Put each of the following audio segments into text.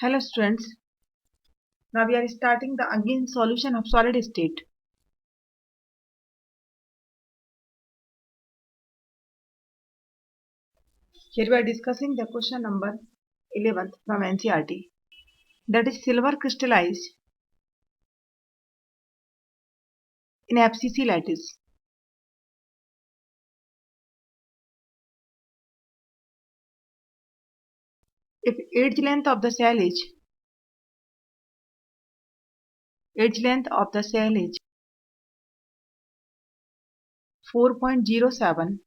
Hello students, now we are starting the again solution of solid state. Here we are discussing the question number 11 from NCERT, that is silver crystallized in FCC lattice. If edge length of the cell is 4.07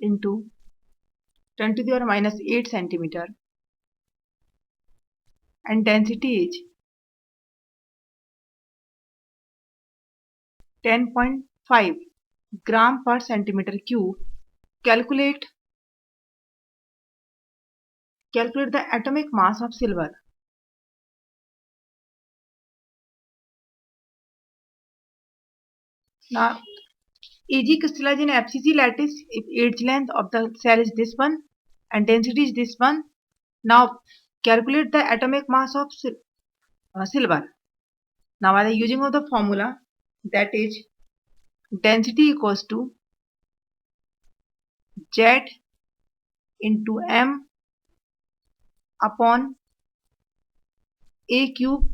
into 10 to the power minus 8 centimeter and density is 10.5 gram per centimeter cube, calculate the atomic mass of silver. Now Ag crystallized in FCC lattice if edge length of the cell is this one and density is this one. Now calculate the atomic mass of silver. Now by the using of the formula, that is density equals to Z into M upon A cube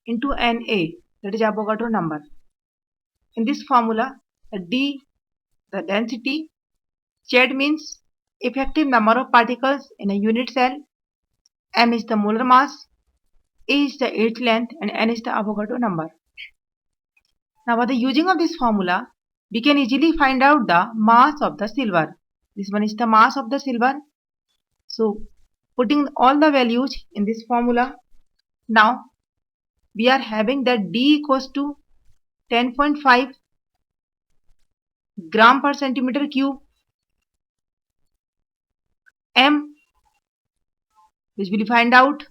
into Na, that is Avogadro number. In this formula, D, the density, Z means effective number of particles in a unit cell, M is the molar mass, A is the edge length, and N is the Avogadro number. Now by the using of this formula, we can easily find out the mass of the silver. This one is the mass of the silver. So putting all the values in this formula, now we are having that D equals to 10.5 gram per centimeter cube, M, which will find out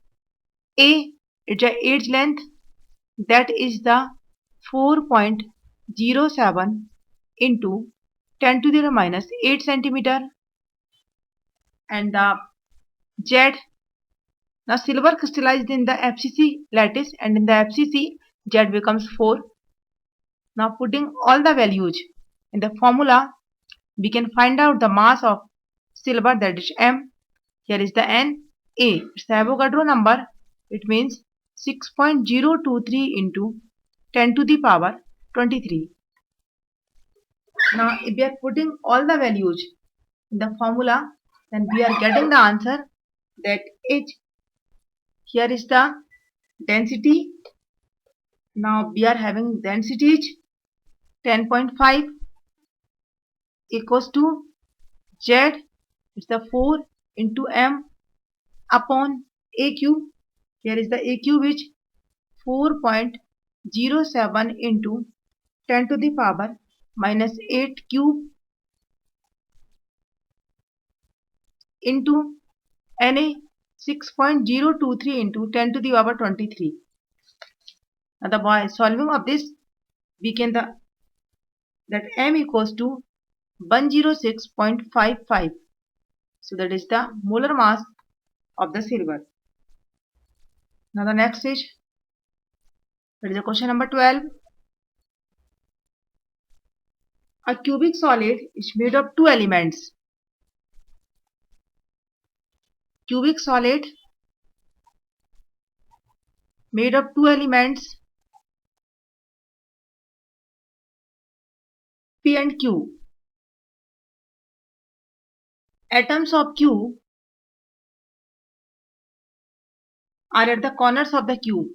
A, its edge length, that is the 4.07 into 10 to the minus 8 centimeter, and the Z. Now silver crystallized in the FCC lattice, and in the FCC Z becomes 4. Now putting all the values in the formula, we can find out the mass of silver, that is M. Here is the N. A, it's the Avogadro number. It means 6.023 into 10 to the power 23. Now if we are putting all the values in the formula, then we are getting the answer that H. Here is the density. Now we are having density is 10.5 equals to Z, it's the 4 into M upon A cube. Here is the A cube is 4.07 into 10 to the power minus 8 cube into Na, 6.023 into 10 to the power 23. Now by solving of this, we can that M equals to 106.55. So that is the molar mass of the silver. Now the next is, that is the question number 12. A cubic solid is made of two elements. Cubic solid made of two elements, P and Q. Atoms of Q are at the corners of the cube.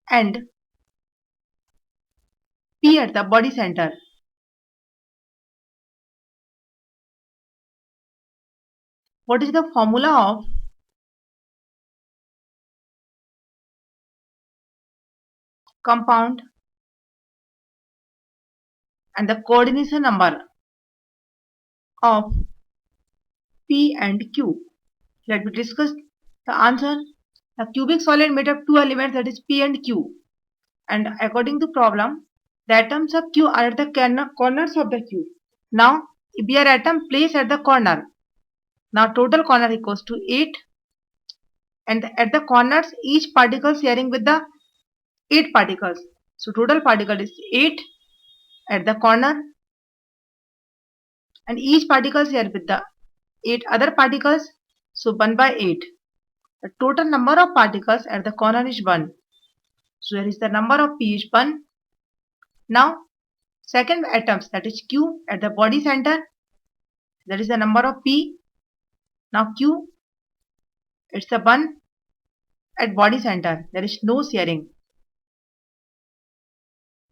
And P at the body center. What is the formula of compound and the coordination number of P and Q? Let me discuss the answer. A cubic solid made of two elements, that is P and Q. And according to problem, the atoms of Q are at the corners of the cube. Now, if we are atom placed at the corner, now total corner equals to 8, and at the corners each particle sharing with the 8 particles. So total particle is 8 at the corner, and each particle share with the 8 other particles. So 1 by 8. The total number of particles at the corner is 1. So here is the number of P is 1. Now second atoms, that is Q at the body center, that is the number of P. Now Q, it's the 1 at body center, there is no sharing.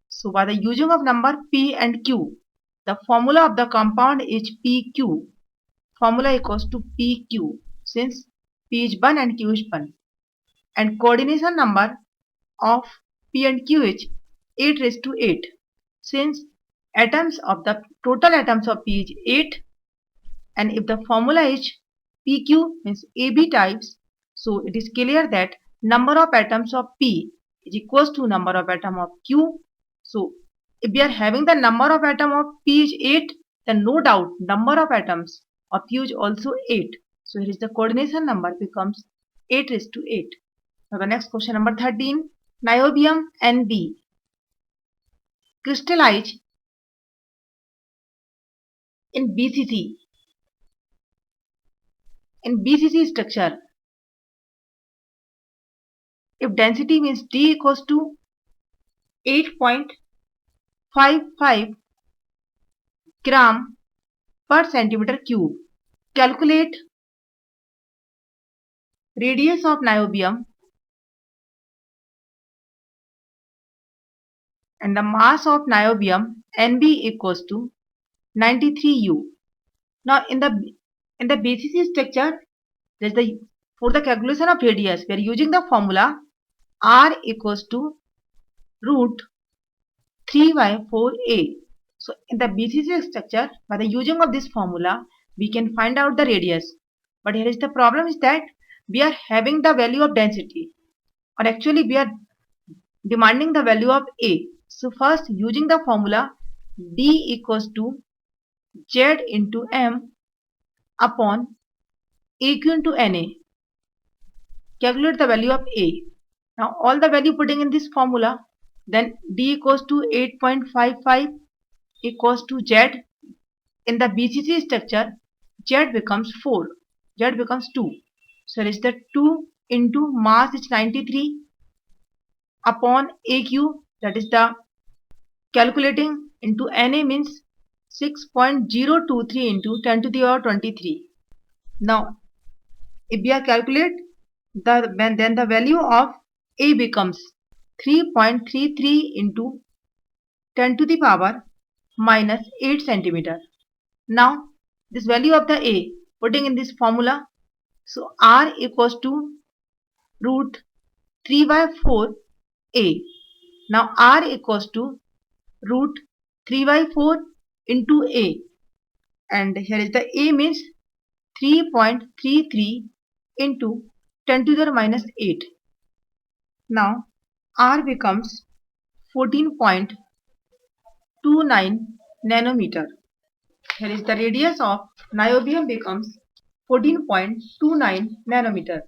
So by the using of number P and Q, the formula of the compound is PQ. Formula equals to PQ, since P is 1 and Q is 1. And coordination number of P and Q is 8 raised to 8. Since atoms of the total atoms of P is 8, and if the formula is PQ means AB types, so it is clear that number of atoms of P is equals to number of atom of Q. So if we are having the number of atom of P is 8, then no doubt number of atoms of Q is also 8. So here is the coordination number becomes 8 raised to 8. Now the next question, number 13, niobium Nb crystallize in BCC. In BCC structure, if density means D equals to 8.55 gram per centimeter cube, calculate radius of niobium and the mass of niobium Nb equals to 93 U. Now in the BCC structure, for the calculation of radius, we are using the formula R equals to root 3 by 4a. So in the BCC structure, by the using of this formula, we can find out the radius. But here is the problem is that we are having the value of density, or actually we are demanding the value of A. So first, using the formula D equals to Z into M upon AQ into Na, calculate the value of A. Now all the value putting in this formula, then D equals to 8.55 equals to Z. In the BCC structure, Z becomes 4, Z becomes 2. So it is the 2 into mass is 93 upon AQ, that is the calculating into Na means 6.023 into 10 to the power 23. Now if we are calculate then the value of A becomes 3.33 into 10 to the power minus 8 centimeter. Now this value of the A putting in this formula, so R equals to root 3 by 4 A. Now R equals to root 3 by 4 into A, and here is the A means 3.33 into 10 to the minus 8. Now R becomes 14.29 nanometer. Here is the radius of niobium becomes 14.29 nanometer.